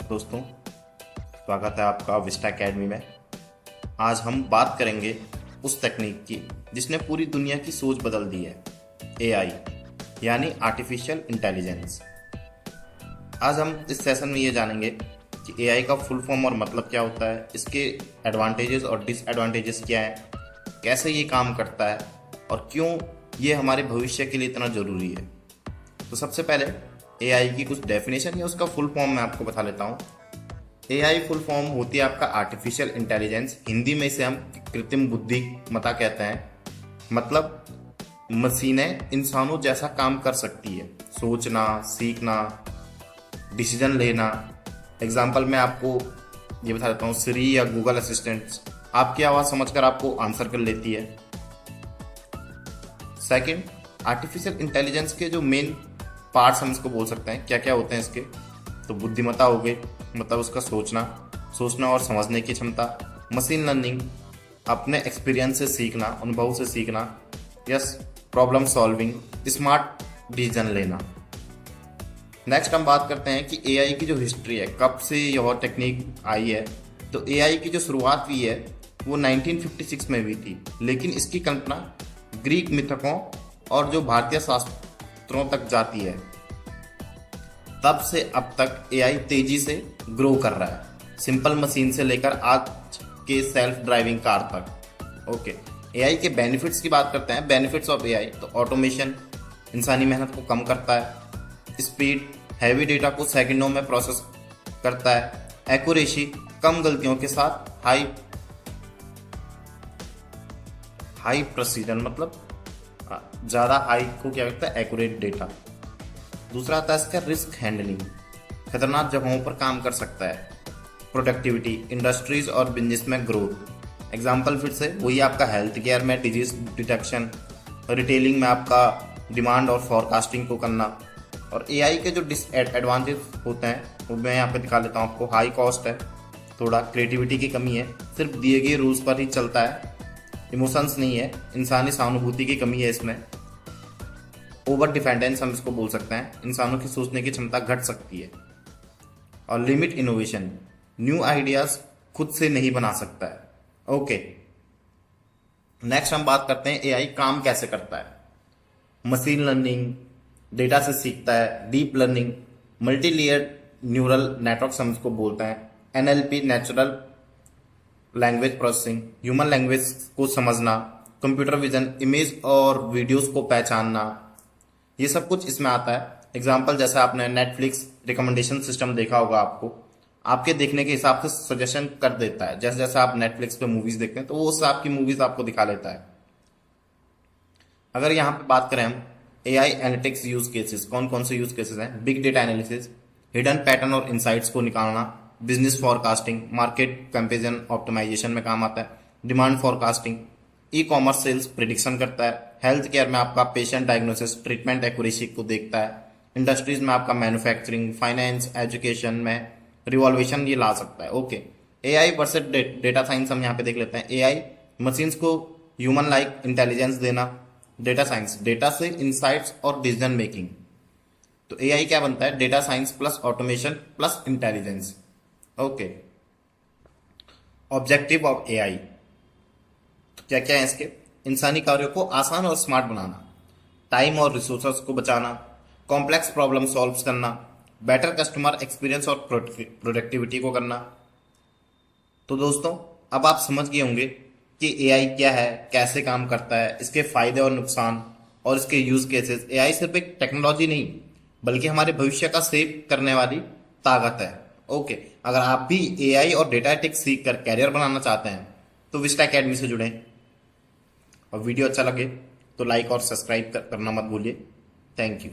दोस्तों, स्वागत है आपका विस्टा एकेडमी में। आज हम बात करेंगे उस तकनीक की जिसने पूरी दुनिया की सोच बदल दी है, एआई यानी आर्टिफिशियल इंटेलिजेंस। आज हम इस सेशन में ये जानेंगे कि एआई का फुल फॉर्म और मतलब क्या होता है, इसके एडवांटेजेस और डिसएडवांटेजेस क्या हैं, कैसे ये काम करता है और क्यों ये हमारे भविष्य के लिए इतना ज़रूरी है। तो सबसे पहले एआई की कुछ डेफिनेशन या उसका फुल फॉर्म मैं आपको बता लेता हूँ। एआई फुल फॉर्म होती है आपका आर्टिफिशियल इंटेलिजेंस, हिंदी में इसे हम कृत्रिम बुद्धिमत्ता कहते हैं। मतलब मशीनें इंसानों जैसा काम कर सकती है, सोचना, सीखना, डिसीजन लेना। एग्जाम्पल मैं आपको ये बता देता हूँ, सिरी या गूगल असिस्टेंट आपकी आवाज़ समझकर आपको आंसर कर लेती है। सेकंड, आर्टिफिशियल इंटेलिजेंस के जो मेन पार्ट्स हम इसको बोल सकते हैं, क्या क्या होते हैं इसके। तो बुद्धिमत्ता हो गई, मतलब उसका सोचना और समझने की क्षमता। मशीन लर्निंग, अपने एक्सपीरियंस से सीखना, अनुभव से सीखना। Yes, problem solving, smart decision लेना। नेक्स्ट हम बात करते हैं कि एआई की जो हिस्ट्री है, कब से यह टेक्निक आई है। तो एआई की जो शुरुआत हुई है वो 1956 में हुई थी, लेकिन इसकी कल्पना ग्रीक मिथकों और जो भारतीय शास्त्रों तक जाती है। तब से अब तक एआई तेजी से ग्रो कर रहा है, सिंपल मशीन से लेकर आज के सेल्फ ड्राइविंग कार तक। ओके, एआई के बेनिफिट्स की बात करते हैं। बेनिफिट्स ऑफ एआई, तो ऑटोमेशन, इंसानी मेहनत को कम करता है। स्पीड, हैवी डेटा को सेकंडों में प्रोसेस करता है। एक्यूरेसी, कम गलतियों के साथ हाई प्रेसिजन, मतलब ज़्यादा हाई को क्या करता है, एक्यूरेट डेटा। दूसरा आता है इसका रिस्क हैंडलिंग, खतरनाक जगहों पर काम कर सकता है। प्रोडक्टिविटी, इंडस्ट्रीज और बिजनेस में ग्रोथ। एग्जाम्पल फिर से वही आपका हेल्थ केयर में डिजीज डिटेक्शन, रिटेलिंग में आपका डिमांड और फॉरकास्टिंग को करना। और एआई के जो डिसएडवांटेज होते हैं वो मैं यहाँ पे दिखा लेता हूँ आपको। हाई कॉस्ट है, थोड़ा क्रिएटिविटी की कमी है, सिर्फ दिए गए रूल्स पर ही चलता है। इमोशंस नहीं है, इंसानी सहानुभूति की कमी है इसमें। ओवर डिपेंडेंस हम इसको बोल सकते हैं, इंसानों की सोचने की क्षमता घट सकती है। और लिमिट इनोवेशन, न्यू आइडियाज खुद से नहीं बना सकता है। ओके, नेक्स्ट हम बात करते हैं एआई काम कैसे करता है। मशीन लर्निंग, डेटा से सीखता है। Deep learning, multi layer neural network हम इसको बोलते हैं। NLP, natural language processing, human language को समझना। कंप्यूटर विजन, इमेज और वीडियोस को पहचानना, ये सब कुछ इसमें आता है। एग्जाम्पल जैसे आपने नेटफ्लिक्स रिकमेंडेशन सिस्टम देखा होगा, आपके देखने के हिसाब से सजेशन कर देता है। जैसे जैसे आप नेटफ्लिक्स पे मूवीज देखते हैं तो वो उस आपकी मूवीज आपको दिखा लेता है। अगर यहाँ पे बात करें हम एआई एनालिटिक्स यूज केसेस, कौन कौन से यूज केसेस हैं। Big data analysis, hidden pattern और इंसाइट्स को निकालना। Business forecasting, market comparison optimisation में काम आता है। Demand forecasting, e commerce sales prediction करता है। हेल्थ केयर में आपका पेशेंट डायग्नोसिस, ट्रीटमेंट एक्यूरेसी को देखता है। इंडस्ट्रीज में आपका मैन्युफैक्चरिंग, फाइनेंस, एजुकेशन में रिवॉल्यूशन ये ला सकता है। Okay, AI versus data science हम यहाँ पे देख लेते हैं। एआई मशीन्स को ह्यूमन लाइक इंटेलिजेंस देना। डेटा साइंस, डेटा से इंसाइट्स और डिसीजन मेकिंग। तो एआई क्या बनता है, data science plus automation plus intelligence. Okay, objective of AI क्या क्या है इसके। इंसानी कार्यों को आसान और स्मार्ट बनाना, टाइम और रिसोर्सेस को बचाना, कॉम्प्लेक्स प्रॉब्लम सॉल्व करना, बेटर कस्टमर एक्सपीरियंस और प्रोडक्टिविटी को करना। तो दोस्तों, अब आप समझ गए होंगे कि एआई क्या है, कैसे काम करता है, इसके फायदे और नुकसान और इसके यूज केसेस। एआई सिर्फ एक टेक्नोलॉजी नहीं बल्कि हमारे भविष्य का सेव करने वाली ताकत है। ओके, अगर आप भी एआई और डेटा एथिक्स सीख कर कैरियर बनाना चाहते हैं तो विस्टा एकेडमी से जुड़ें। और वीडियो अच्छा लगे तो लाइक और सब्सक्राइब करना मत भूलिए। Thank you.